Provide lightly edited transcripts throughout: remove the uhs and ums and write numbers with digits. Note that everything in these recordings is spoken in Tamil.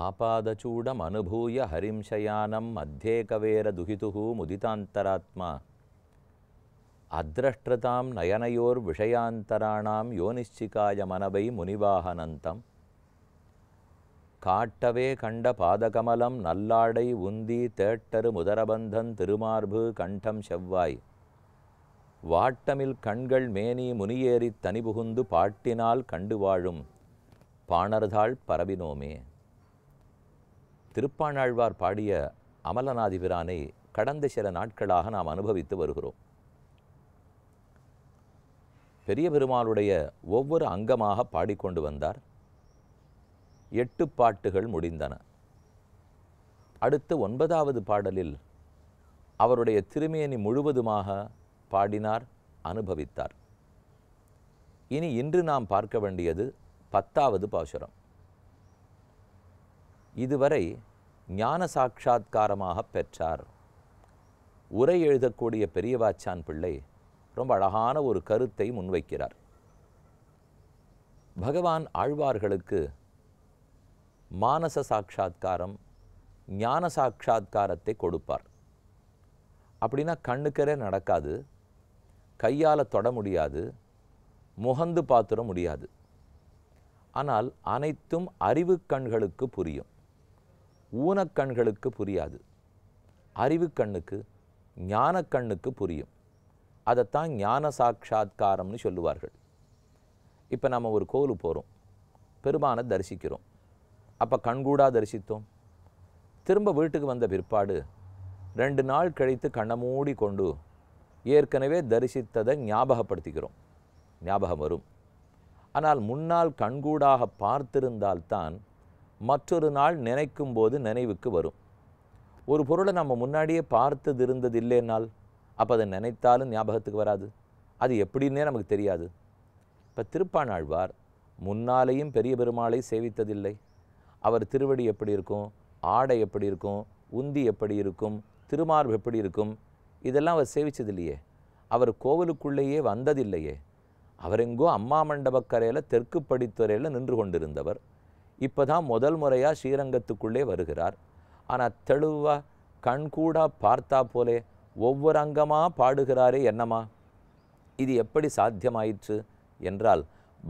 आपादचूडम अनुभूय हरिं शयानं मध्ये कवेर दुहितुः मुदितान्तरात्मा अद्रष्ट्रतां नयनयोर्विषयान्तराणां योनिश्चिकाय मनवै मुनिवाहनन्तं காட்டவே கண்ட பாதகமலம் நல்லாடை உந்தி தேட்டரு முதரபந்தன் திருமார்பு கண்டம் செவ்வாய் வாட்டமில் கண்கள் மேனி முனியேறித் தனிபுகுந்து பாட்டினால் கண்டு வாழும் பாணர்தாள் பரவினோமே. திருப்பாணாழ்வார் பாடிய அமலநாதிபிரானை கடந்த சில நாட்களாக நாம் அனுபவித்து வருகிறோம். பெரிய பெருமாளுடைய ஒவ்வொரு அங்கமாக பாடிக்கொண்டு வந்தார். 8 பாட்டுகள் முடிந்தன. அடுத்து 9வது பாடலில் அவருடைய திருமேனி முழுவதுமாக பாடினார், அனுபவித்தார். இன்று நாம் பார்க்க வேண்டியது 10வது பாசுரம். இதுவரை ஞான சாட்சா்காரமாக பெற்றார். உரை எழுதக்கூடிய பெரியவாச்சான் பிள்ளை ரொம்ப அழகான ஒரு கருத்தை முன்வைக்கிறார். பகவான் ஆழ்வார்களுக்கு மானச சாட்சா்காரம், ஞான சாட்சா்காரத்தை கொடுப்பார். அப்படின்னா கண்ணுக்கரே நடக்காது, கையால் தொட முடியாது, முகந்து பாத்துற முடியாது. ஆனால் அனைத்தும் அறிவு கண்களுக்கு புரியும், ஊனக்கண்களுக்கு புரியாது. அறிவு கண்ணுக்கு, ஞான கண்ணுக்கு புரியும். அதைத்தான் ஞான சாட்சா்காரம்னு சொல்லுவார்கள். இப்போ நம்ம ஒரு கோவிலுக்கு போகிறோம், பெருமானை தரிசிக்கிறோம். அப்போ கண்கூடா தரிசித்தோம். திரும்ப வீட்டுக்கு வந்த பிற்பாடு 2 நாள் கழித்து கண்ணை மூடி கொண்டு ஏற்கனவே தரிசித்ததை ஞாபகப்படுத்திக்கிறோம், ஞாபகம் வரும். ஆனால் முன்னால் கண்கூடாக பார்த்திருந்தால்தான் மற்றொரு நாள் நினைக்கும் போது நினைவுக்கு வரும். ஒரு பொருளை நம்ம முன்னாடியே பார்த்தது இருந்தது இல்லைன்னால் அப்போ அதை நினைத்தாலும் ஞாபகத்துக்கு வராது. அது எப்படின்னே நமக்கு தெரியாது. இப்போ திருப்பாணாழ்வார் முன்னாலேயும் பெரிய பெருமாளை சேவித்ததில்லை. அவர் திருவடி எப்படி இருக்கும், ஆடை எப்படி இருக்கும், உந்தி எப்படி இருக்கும், திருமார்பு எப்படி இருக்கும், இதெல்லாம் அவர் சேவிச்சதில்லையே. அவர் கோவிலுக்குள்ளேயே வந்ததில்லையே. அவர் எங்கோ அம்மா மண்டபக்கரையில் தெற்கு படித்துறையில் நின்று கொண்டிருந்தவர். இப்போ தான் முதல் முறையாக ஸ்ரீரங்கத்துக்குள்ளே வருகிறார். ஆனால் தெளிவாக கண்கூடா பார்த்தா போலே ஒவ்வொரு அங்கமாக பாடுகிறாரே என்னமா? இது எப்படி சாத்தியமாயிற்று என்றால்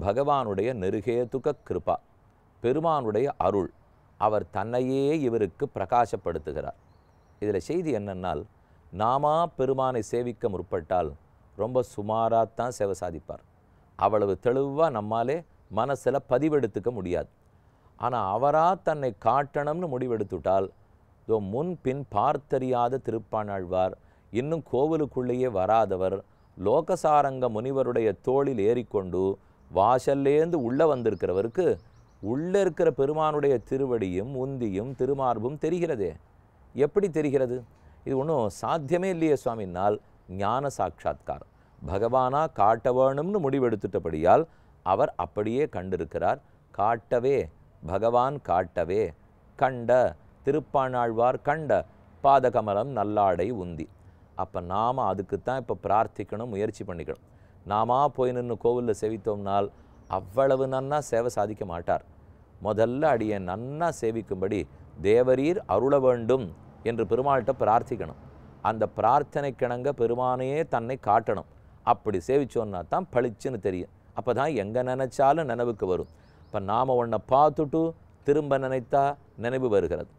பகவானுடைய நெருகேதுக கிருபா, பெருமானுடைய அருள். அவர் தன்னையே இவருக்கு பிரகாசப்படுத்துகிறார். இதில் செய்தி என்னென்னால், நாமா பெருமானை சேவிக்க முற்பட்டால் ரொம்ப சுமாராகத்தான் சேவை சாதிப்பார். அவ்வளவு தெளிவாக நம்மாலே மனசில் பதிவெடுத்துக்க முடியாது. ஆனால் அவராக தன்னை காட்டணும்னு முடிவெடுத்துட்டால், இதோ முன் பின் பார்த்தறியாத திருப்பாணாழ்வார், இன்னும் கோவிலுக்குள்ளேயே வராதவர், லோகசாரங்க முனிவருடைய தோளில் ஏறிக்கொண்டு வாசல்லேருந்து உள்ளே வந்திருக்கிறவருக்கு உள்ளே இருக்கிற பெருமானுடைய திருவடியும் உந்தியும் திருமார்பும் தெரிகிறதே. எப்படி தெரிகிறது? இது ஒன்றும் சாத்தியமே இல்லையே சுவாமினால் ஞான சாட்சா்காரம். பகவானா காட்ட வேணும்னு முடிவெடுத்துட்டபடியால் அவர் அப்படியே கண்டிருக்கிறார். காட்டவே, பகவான் காட்டவே கண்ட திருப்பாணாழ்வார் கண்ட பாதகமலம் நல்லாடை உந்தி. அப்போ நாம் அதுக்குத்தான் இப்போ பிரார்த்திக்கணும், முயற்சி பண்ணிக்கணும். நாம போய் நின்று கோவிலில் சேவித்தோம்னால் அவ்வளவு நன்னா சேவை சாதிக்க மாட்டார். முதல்ல அடியை நன்னா சேவிக்கும்படி தேவரீர் அருள வேண்டும் என்று பெருமாள்கிட்ட பிரார்த்திக்கணும். அந்த பிரார்த்தனைக்கிணங்க பெருமானையே தன்னை காட்டணும். அப்படி சேவிச்சோன்னா தான் பளிச்சுன்னு தெரியும். அப்போ தான் எங்கே நினச்சாலும் நினைவுக்கு வரும். இப்போ நாம் ஒன்றை பார்த்துட்டு திரும்ப நினைத்தா நினைவு வருகிறது.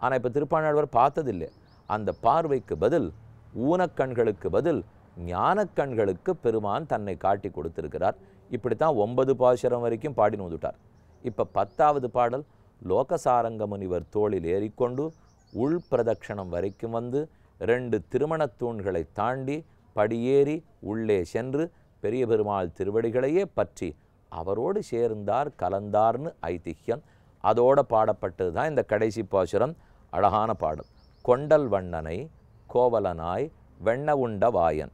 ஆனால் இப்போ திருப்பாணாழ்வார் பார்த்ததில்லை. அந்த பார்வைக்கு பதில், ஊனக்கண்களுக்கு பதில் ஞானக்கண்களுக்கு பெருமான் தன்னை காட்டி கொடுத்திருக்கிறார். இப்படித்தான் 9 பாசுரம் வரைக்கும் பாடின்னு வந்துட்டார். இப்போ 10வது பாடல், லோகசாரங்க முனிவர் தோளில் ஏறிக்கொண்டு உள் பிரதட்சணம் வரைக்கும் வந்து 2 திருமணத் தூண்களை தாண்டி படியேறி உள்ளே சென்று பெரிய பெருமாள் திருவடிகளையே பற்றி அவரோடு சேர்ந்தார், கலந்தார்னு ஐதிஹ்யம். அதோட பாடப்பட்டது தான் இந்த கடைசி பாசுரம். அழகான பாடல். கொண்டல் வண்ணனை கோவலனாய் வெண்ண உண்ட வாயன்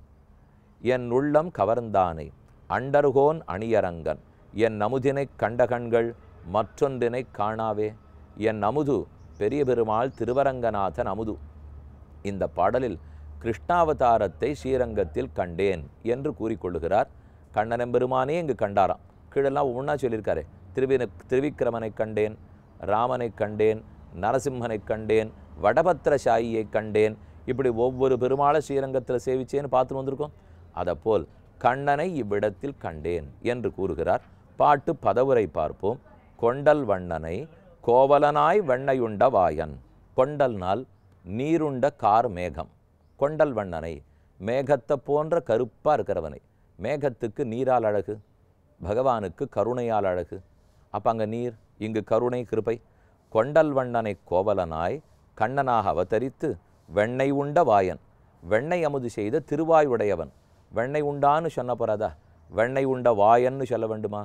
என் உள்ளம் கவர்ந்தானை அண்டர்கோன் அணியரங்கன் என் அமுதினைக் கண்ட கண்கள் மற்றொன்றினை காணாவே. என் அமுது பெரிய பெருமாள் திருவரங்கநாதன் அமுது. இந்த பாடலில் கிருஷ்ணாவதாரத்தை ஸ்ரீரங்கத்தில் கண்டேன் என்று கூறிக்கொள்ளுகிறார். கண்ணனெம்பெருமானே இங்கு கண்டாராம். கீழெல்லாம் ஒவ்வொன்றா சொல்லியிருக்காரு. திருவிக்கிரமனை கண்டேன், ராமனை கண்டேன், நரசிம்மனை கண்டேன், வடபத்திரசாயியை கண்டேன். இப்படி ஒவ்வொரு பெருமாளை ஸ்ரீரங்கத்தில் சேவிச்சேன்னு பார்த்துட்டு வந்திருக்கோம். அதப்போல் கண்ணனை இவ்விடத்தில் கண்டேன் என்று கூறுகிறார். பாட்டு பதவுரை பார்ப்போம். கொண்டல் வண்ணனை கோவலனாய் வெண்ணையுண்ட வாயன். கொண்டல்னால் நீருண்ட கார் மேகம். கொண்டல் வண்ணனை மேகத்தை போன்ற கருப்பாக இருக்கிறவனை. மேகத்துக்கு நீரால் அழகு, பகவானுக்கு கருணையால் அழகு. அப்போ அங்கே நீர், இங்கு கருணை கிருபை. கொண்டல் வண்ணனை கோவலனாய் கண்ணனாக அவதரித்து வெண்ணெய் உண்ட வாயன். வெண்ணெய் அமுது செய்த திருவாயுடையவன். வெண்ணெய் உண்டான்னு சொன்ன போறாதா? வெண்ணெய் உண்ட வாயன்னு சொல்ல வேண்டுமா?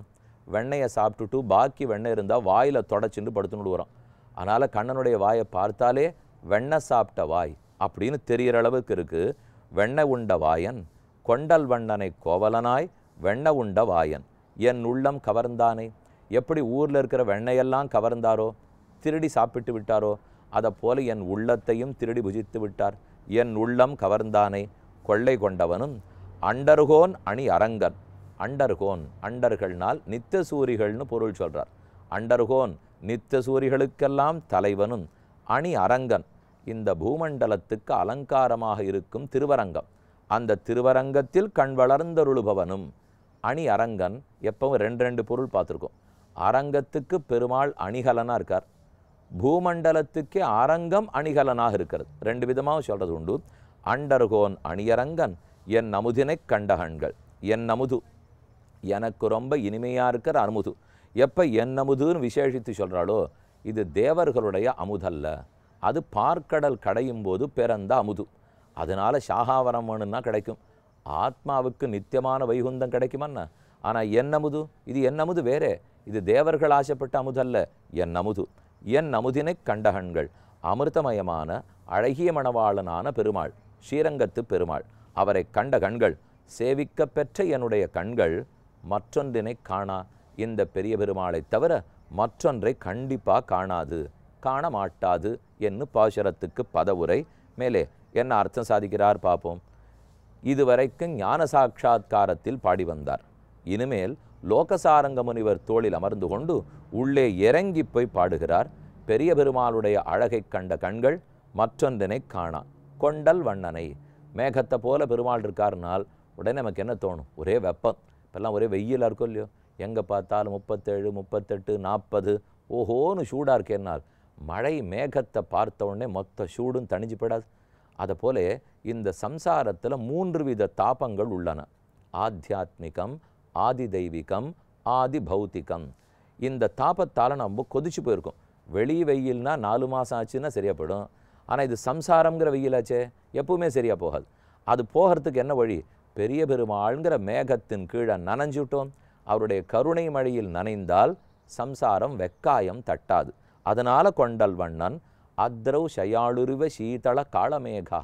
வெண்ணெயை சாப்பிட்டுட்டு பாக்கி வெண்ணெய் இருந்தால் வாயில் தொடச்சின்னு படுத்துன்னு விடுவோம். அதனால் கண்ணனுடைய வாயை பார்த்தாலே வெண்ணெய் சாப்பிட்ட வாய் அப்படின்னு தெரிகிற அளவுக்கு இருக்குது. வெண்ணெய் உண்ட வாயன் கொண்டல் வண்ணனை கோவலனாய் வெண்ணெய் உண்ட வாயன் என் உள்ளம் கவர்ந்தானே. எப்படி ஊரில் இருக்கிற வெண்ணெயெல்லாம் கவர்ந்தாரோ, திருடி சாப்பிட்டு விட்டாரோ, அதை போல என் உள்ளத்தையும் திருடி புஜித்து விட்டார். என் உள்ளம் கவர்ந்தானே கொள்ளை கொண்டவனும் அண்டர்கோன் அணி அரங்கன். அண்டர்கோன், அண்டர்கள்னால் நித்திய சூரிகள்னு பொருள் சொல்கிறார். அண்டர்கோன் நித்திய சூரிகளுக்கெல்லாம் தலைவனும் அணி அரங்கன், இந்த பூமண்டலத்துக்கு அலங்காரமாக இருக்கும் திருவரங்கம். அந்த திருவரங்கத்தில் கண் வளர்ந்தருளுபவனும் அணி அரங்கன். எப்பவும் ரெண்டு பொருள் பார்த்துருக்கோம். அரங்கத்துக்கு பெருமாள் அணிகலனாக இருக்கார், பூமண்டலத்துக்கே அரங்கம் அணிகலனாக இருக்கிறது. ரெண்டு விதமாக சொல்கிறது உண்டு. அண்டர்கோன் அணியரங்கன் என் அமுதினை கண்டகண்கள். என் அமுது எனக்கு ரொம்ப இனிமையாக இருக்கிற அமுது. எப்போ என் அமுதுன்னு விசேஷித்து சொல்கிறாளோ, இது தேவர்களுடைய அமுதல்ல, அது பார்க்கடல் கடையும் போது பிறந்த அமுது. அதனால் சாகாவரம் வேணும்னா கிடைக்கும். ஆத்மாவுக்கு நித்தியமான வைகுந்தம் கிடைக்குமன்னா. ஆனால் என் அமுது, இது என் அமுது வேறே. இது தேவர்கள் ஆசைப்பட்ட அமுதல்ல, என் அமுது. என் அமுதினை கண்டகண்கள். அமிர்தமயமான அழகிய மணவாளனான பெருமாள், ஸ்ரீரங்கத்து பெருமாள், அவரை கண்ட கண்கள், சேவிக்க பெற்ற என்னுடைய கண்கள் மற்றொன்றினை காணா. இந்த பெரிய பெருமாளை தவிர மற்றொன்றை கண்டிப்பாக காணாது, காண மாட்டாது என்று பாசுரத்துக்கு பதவுரை. மேலே என்ன அர்த்தம் சாதிக்கிறார் பார்ப்போம். இதுவரைக்கும் ஞான சாட்சா்காரத்தில் பாடி வந்தார். இனிமேல் லோகசாரங்க முனிவர் தோளில் அமர்ந்து கொண்டு உள்ளே இறங்கி போய் பாடுகிறார். பெரிய பெருமாளுடைய அழகை கண்ட கண்கள் மற்றொன்றினை காணா. கொண்டல் வண்ணனை, மேகத்தை போல பெருமாள் இருக்காருனால் உடனே நமக்கு என்ன தோணும்? ஒரே வெப்பம். இப்போல்லாம் ஒரே வெயிலாக இருக்கும் இல்லையோ, எங்கே பார்த்தாலும் 37, 38, 40 ஓஹோன்னு சூடாக இருக்கேன்னால், மழை மேகத்தை பார்த்த உடனே மொத்த சூடும் தணிஞ்சு போடாது. அதை போல இந்த சம்சாரத்தில் 3 வித தாபங்கள் உள்ளன. ஆத்தியாத்மிகம், ஆதி தெய்வீகம், ஆதி பௌத்திகம். இந்த தாபத்தால் நம்ம கொதிச்சு போயிருக்கோம். வெளி வெயில்னா 4 மாதம் ஆச்சுன்னா சரியாக போயிடும். ஆனால் இது சம்சாரங்கிற வெயிலாச்சே, எப்பவுமே சரியாக போகாது. அது போகிறதுக்கு என்ன வழி? பெரிய பெருமாள்ங்கிற மேகத்தின் கீழே நனைஞ்சுட்டோம். அவருடைய கருணை மழையில் நனைந்தால் சம்சாரம் வெக்காயம் தட்டாது. அதனால் கொண்டல் வண்ணன் அத்ரௌ ஷயாளுருவ சீதள காளமேகா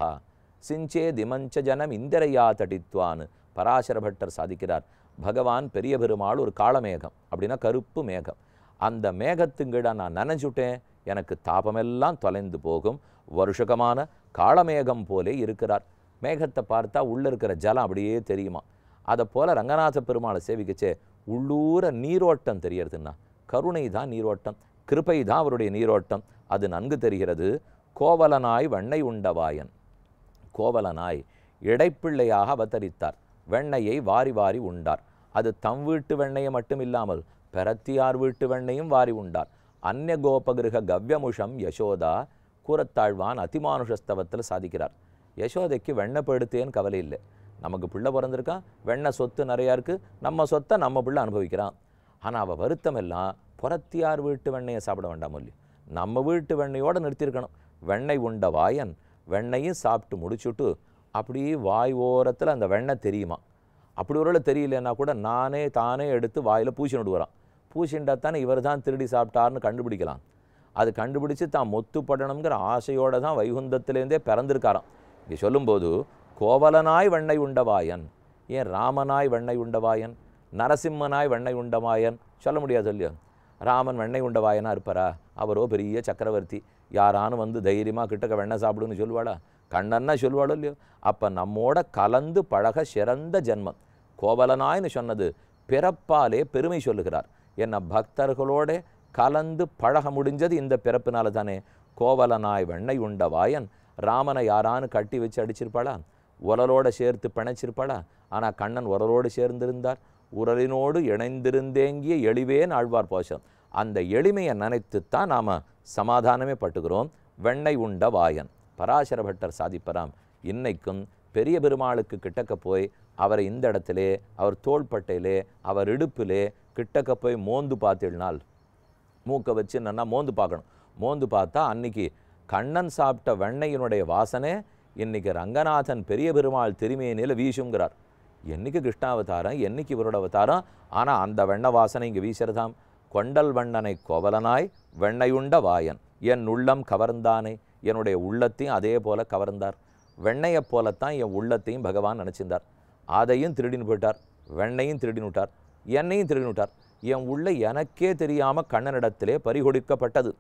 சிஞ்சே திமஞ்ச ஜனம் இந்திரையா தடித்வான்னு பராசர பட்டர் சாதிக்கிறார். பகவான் பெரிய பெருமாள் ஒரு காளமேகம், அப்படின்னா கருப்பு மேகம். அந்த மேகத்துங்கிட நான் நனைஞ்சுட்டேன், எனக்கு தாபமெல்லாம் தொலைந்து போகும். வருஷகமான காளமேகம் போலே இருக்கிறார். மேகத்தை பார்த்தா உள்ளே இருக்கிற ஜலம் அப்படியே தெரியுமா. அதை போல் ரங்கநாத பெருமாளை சேவிக்கச்சே உள்ளூர நீரோட்டம் தெரியறதுன்னா, கருணை தான் நீரோட்டம், கிருபை தான் அவருடைய நீரோட்டம், அது நன்கு தெரிகிறது. கோவலனாய் வெண்ணெய் உண்டவாயன். கோவலனாய் இடைப்பிள்ளையாக அவதரித்தார். வெண்ணையை வாரி வாரி உண்டார். அது தம் வீட்டு வெண்ணையை மட்டும் இல்லாமல் பெரத்தியார் வீட்டு வெண்ணையும் வாரி உண்டார். அந்நிய கோபகிருக கவ்யமுஷம் யசோதா கூறத்தாழ்வான் அதிமானுஷஸ்தவத்தில் சாதிக்கிறார். யசோதைக்கு வெண்ணெய் படுத்தேன்னு கவலை இல்லை. நமக்கு பிள்ளை பிறந்திருக்கான், வெண்ணெய் சொத்து நிறையா இருக்குது, நம்ம சொத்தை நம்ம பிள்ளை அனுபவிக்கிறான். ஆனால் அவள் வருத்தம் எல்லாம் புறத்தியார் வீட்டு வெண்ணையை சாப்பிட வேண்டாம் இல்லையோ, நம்ம வீட்டு வெண்ணையோடு நிறுத்தியிருக்கணும். வெண்ணெய் உண்ட வாயன் வெண்ணையும் சாப்பிட்டு முடிச்சுட்டு அப்படியே வாய் ஓரத்தில் அந்த வெண்ணெய் தெரியுமா. அப்படி ஒரு தெரியலன்னா கூட தானே எடுத்து வாயில் பூசி விடுவாரான். பூசிண்டாத்தானே இவர் தான் திருடி சாப்பிட்டார்னு கண்டுபிடிக்கலாம். அது கண்டுபிடிச்சு தான் மொத்துப்படணுங்கிற ஆசையோடு தான் வைகுந்தத்திலேருந்தே பிறந்திருக்காராம். இங்கே சொல்லும்போது கோவலனாய் வெண்ணெய் உண்டவாயன், ஏன் ராமனாய் வெண்ணெய் உண்டவாயன், நரசிம்மனாய் வெண்ணெய் உண்டவாயன் சொல்ல முடியாது இல்லையோ. ராமன் வெண்ணெய் உண்டவாயனாக இருப்பாரா? அவரோ பெரிய சக்கரவர்த்தி, யாரானு வந்து தைரியமாக கிட்டக்க வெண்ணெய் சாப்பிடுன்னு சொல்லுவாளா? கண்ணன்னா சொல்லுவாளோ இல்லையோ. அப்போ நம்மோட கலந்து பழக சிறந்த ஜென்மம். கோவலனாய்னு சொன்னது பிறப்பாலே பெருமை சொல்லுகிறார். என்ன பக்தர்களோட கலந்து பழக முடிஞ்சது இந்த பிறப்பினால தானே. கோவலனாய் வெண்ணெய் உண்டவாயன், ராமனை யாரானு கட்டி வச்சு அடிச்சிருப்பாளா? உரலோடு சேர்த்து பிணைச்சிருப்பாளா? ஆனால் கண்ணன் உரலோடு சேர்ந்திருந்தார். உரலினோடு இணைந்திருந்தேங்கிய எளிவேன் ஆழ்வார் போஷம். அந்த எளிமையை நினைத்துத்தான் நாம் சமாதானமே பட்டுக்கிறோம். வெண்ணெய் உண்ட வாயன் பராசர பட்டர் சாதிப்பராம். இன்னைக்கும் பெரிய பெருமாளுக்கு கிட்டக்க போய் அவரை இந்த இடத்திலே, அவர் தோள்பட்டையிலே, அவர் இடுப்பிலே கிட்டக்க போய் மோந்து பார்த்தீள்னால், மூக்கை வச்சு என்னன்னா மோந்து பார்க்கணும். மோந்து பார்த்தா அன்னைக்கு கண்ணன் சாப்பிட்ட வெண்ணெயினுடைய வாசனை இன்னைக்கு ரங்கநாதன் பெரிய பெருமாள் திருமேனியில் வீசுங்கிறார். என்னைக்கு கிருஷ்ணாவதாரம், என்னைக்கு இவரோட அவதாரம், ஆனால் அந்த வெண்ணெய் வாசனை இங்கே வீசுறதாம். கொண்டல் வண்ணனை கோவலனாய் வெண்ணையுண்ட வாயன், என் உள்ளம் கவர்ந்தானே, என்னுடைய உள்ளத்தையும் அதே போல கவர்ந்தார். வெண்ணையை போலத்தான் என் உள்ளத்தையும் பகவான் நினச்சிருந்தார். அதையும் திருடின்னு போயிட்டார், வெண்ணையும் திருடின்னு விட்டார், என்னையும் திருடின்னு விட்டார். என் உள்ள எனக்கே தெரியாமல் கண்ணனிடத்திலே பறிகொடுக்கப்பட்டது.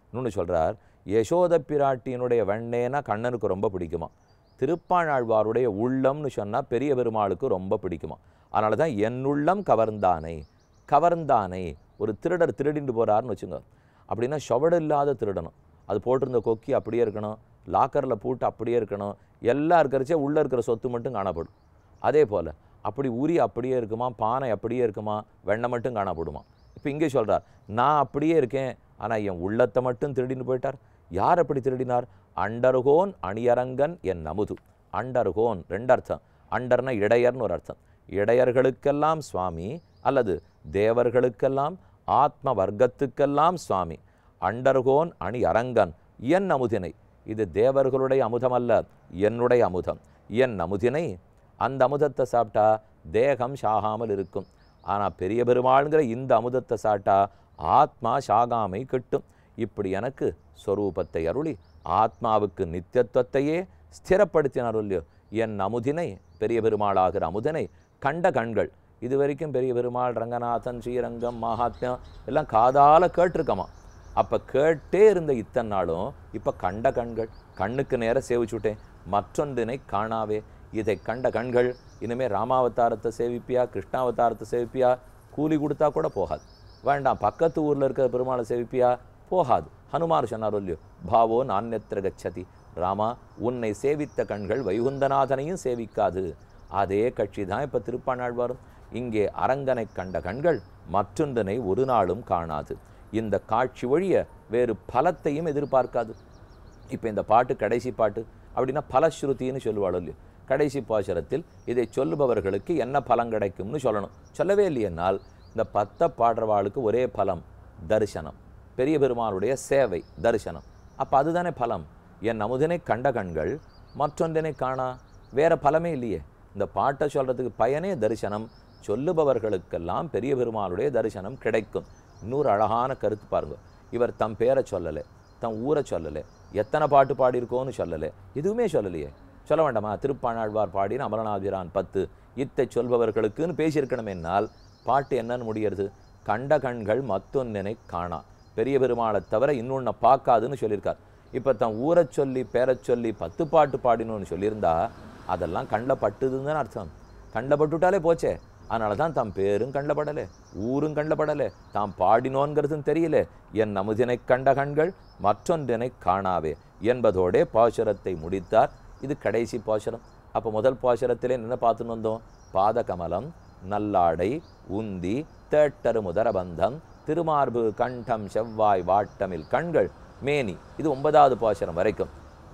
இன்னொன்று சொல்கிறார், யசோத பிராட்டியினுடைய வெண்ணேனா கண்ணனுக்கு ரொம்ப பிடிக்குமா, திருப்பாணாழ்வாருடைய உள்ளம்னு சொன்னால் பெரிய பெருமாளுக்கு ரொம்ப பிடிக்குமா. அதனால தான் என் உள்ளம் கவர்ந்தானை. கவர்ந்தானை ஒரு திருடர் திருடிட்டு போகிறாருன்னு வச்சுங்க. அப்படின்னா ஷவடு இல்லாத திருடணும். அது போட்டிருந்த கொக்கி அப்படியே இருக்கணும், லாக்கரில் பூட்டு அப்படியே இருக்கணும், எல்லாம் இருக்கிறச்சே உள்ளே இருக்கிற சொத்து மட்டும் காணப்படும். அதே போல் அப்படி உரி அப்படியே இருக்குமா, பானை அப்படியே இருக்குமா, வெண்ணெய் மட்டும் காணப்படுமா. இப்போ இங்கே சொல்கிறார், நான் அப்படியே இருக்கேன், ஆனால் என் உள்ளத்தை மட்டும் திருடின்னு போயிட்டார். யார் அப்படி திருடினார்? அண்டர்கோன் அணியரங்கன் என் அமுது. அண்டர்கோன் ரெண்டு அர்த்தம். அண்டர்னா இடையர்னு ஒரு அர்த்தம். இடையர்களுக்கெல்லாம் சுவாமி அல்லது தேவர்களுக்கெல்லாம் ஆத்ம வர்க்கத்துக்கெல்லாம் சுவாமி. அண்டர்கோன் அணி அரங்கன் என் அமுதினை. இது தேவர்களுடைய அமுதம் அல்ல, என்னுடைய அமுதம். என் அமுதினை, அந்த அமுதத்தை சாப்பிட்டா தேகம் சாகாமல் இருக்கும். ஆனால் பெரிய பெருமாளுங்கிற இந்த அமுதத்தை சாப்பிட்டா ஆத்மா சாகாமை கிட்டும். இப்படி எனக்கு ஸ்வரூபத்தை அருளி ஆத்மாவுக்கு நித்தியத்துவத்தையே ஸ்திரப்படுத்தினார் இல்லையோ. என் அமுதினை, பெரிய பெருமாளாகிற அமுதனை கண்ட கண்கள். இது வரைக்கும் பெரிய பெருமாள், ரங்கநாதன், ஸ்ரீரங்கம், மகாத்மியம் எல்லாம் காதால் கேட்டிருக்கமா. அப்போ கேட்டே இருந்த இத்தனை நாளும் இப்போ கண்ட கண்கள். கண்ணுக்கு நேர சேவிச்சுட்டேன், மற்றொன்றினை காணாவே. இதை கண்ட கண்கள் இனிமேல் ராமாவதாரத்தை சேவிப்பியா, கிருஷ்ணாவதாரத்தை சேவிப்பியா, கூலி கொடுத்தா கூட போகாது. வேண்டாம், பக்கத்து ஊரில் இருக்கிற பெருமாளை சேவிப்பியா, போகாது. ஹனுமார் சொன்னார் இல்லையோ, பாவோ நான்யத்திர கச்சதி. ராமா, உன்னை சேவித்த கண்கள் வைகுந்தநாதனையும் சேவிக்காது. அதே கட்சி தான் இப்போ திருப்பாணாழ்வாரும். இங்கே அரங்கனை கண்ட கண்கள் மற்றொன்றனை ஒரு நாளும் காணாது. இந்த காட்சி வழிய வேறு பலத்தையும் எதிர்பார்க்காது. இப்போ இந்த பாட்டு கடைசி பாட்டு அப்படின்னா பலஸ்ருதின்னு சொல்லுவாளோ இல்லையோ. கடைசி பாசுரத்தில் இதை சொல்லுபவர்களுக்கு என்ன பலம் கிடைக்கும்னு சொல்லணும். சொல்லவே இல்லையென்னால் இந்த 10 பாடுறவாளுக்கு ஒரே பலம், தரிசனம். பெரிய பெருமாளுடைய சேவை, தரிசனம். அப்போ அதுதானே பலம். என் அமுதனை கண்ட கண்கள் மற்றொன்றனை காணா, வேற பலமே இல்லையே. இந்த பாட்டை சொல்கிறதுக்கு பயனே தரிசனம். சொல்லுபவர்களுக்கெல்லாம் பெரிய பெருமாளுடைய தரிசனம் கிடைக்கும். இன்னொரு அழகான கருத்து பாருங்க. இவர் தம் பேரை சொல்லலை, தம் ஊரை சொல்லலை, எத்தனை பாட்டு பாடியிருக்கோன்னு சொல்லலை, எதுவுமே சொல்லலையே. சொல்ல வேண்டாமா? திருப்பாணாழ்வார் பாடின அமரநாதிரான் 10 இத்தை சொல்பவர்களுக்குன்னு பேசியிருக்கணும். என்னால் பாட்டு என்னன்னு முடிகிறது? கண்ட கண்கள் மத்தொன்னை காணா, பெரிய பெருமாளை தவிர இன்னொன்னை பார்க்காதுன்னு சொல்லியிருக்கார். இப்போ தன் ஊரை சொல்லி பேரை சொல்லி 10 பாட்டு பாடினோன்னு சொல்லியிருந்தா அதெல்லாம் கண்ணில் பட்டுதுன்னு தானே அர்த்தம். கண்ணில் பட்டுவிட்டாலே போச்சே. அதனால தான் தாம் பேரும் கண்ணில் படலை, ஊரும் கண்ணில் படலை, தாம் பாடினோங்கிறதும் தெரியல. என் அமுதினை கண்ட கண்கள் மற்றொன்றினை காணாவே என்பதோடே பாசுரத்தை முடித்தார். இது கடைசி பாசுரம். அப்போ முதல் பாசுரத்திலே என்ன பார்த்துன்னு வந்தோம்? பாதகமலம், நல்லாடை, உந்தி, தேட்டரு முதரபந்தம், திருமார்பு, கண்டம், செவ்வாய், வாட்டமில் கண்கள், மேனி. இது 9வது பாசுரம் வரைக்கும்.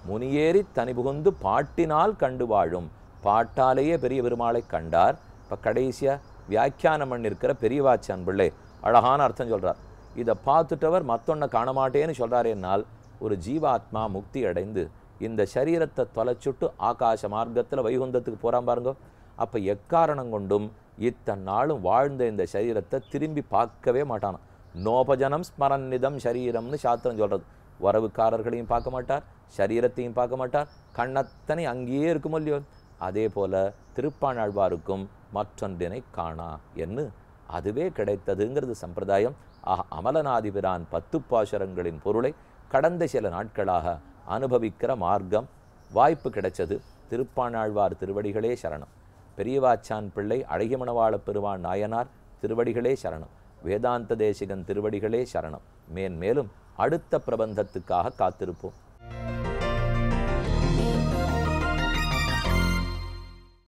முனியேறி தனி புகுந்து பாட்டினால் கண்டு வாழும். பாட்டாலேயே பெரிய பெருமாளை கண்டார். இப்போ கடைசியாக வியாக்கியானம் பண்ணியிருக்கிற பெரியவாச்சான் பிள்ளை அழகான அர்த்தம் சொல்கிறார். இதை பார்த்துட்டவர் மற்றொன்னை காண மாட்டேன்னு சொல்கிறார். என்னால் ஒரு ஜீவாத்மா முக்தி அடைந்து இந்த சரீரத்தை தொலைச்சுட்டு ஆகாச மார்க்கத்தில் வைகுந்தத்துக்கு போகிறான் பாருங்க. அப்போ எக்காரணம் கொண்டும் இத்தனை நாளும் வாழ்ந்த இந்த சரீரத்தை திரும்பி பார்க்கவே மாட்டானாம். நோபஜனம் ஸ்மரநிதம் சரீரம்னு சாஸ்திரம் சொல்கிறது. உறவுக்காரர்களையும் பார்க்க மாட்டார், சரீரத்தையும் பார்க்க மாட்டார், கண்ணத்தனை அங்கேயே இருக்கும் இல்லையோ. அதே போல திருப்பாணாழ்வாருக்கும் மற்றொன்றினை காணா என்று அதுவே கிடைத்ததுங்கிறது சம்பிரதாயம். அமலநாதிபிரான் 10 பாசுரங்களின் பொருளை கடந்த சில நாட்களாக அனுபவிக்கிற மார்க்கம் வாய்ப்பு கிடைச்சது. திருப்பாணாழ்வார் திருவடிகளே சரணம். பெரியவாச்சான் பிள்ளை அழகிமணவாள பெருவான் நாயனார் திருவடிகளே சரணம். வேதாந்த தேசிகன் திருவடிகளே சரணம். மேன்மேலும் அடுத்த பிரபந்தத்துக்காக காத்திருப்போம்.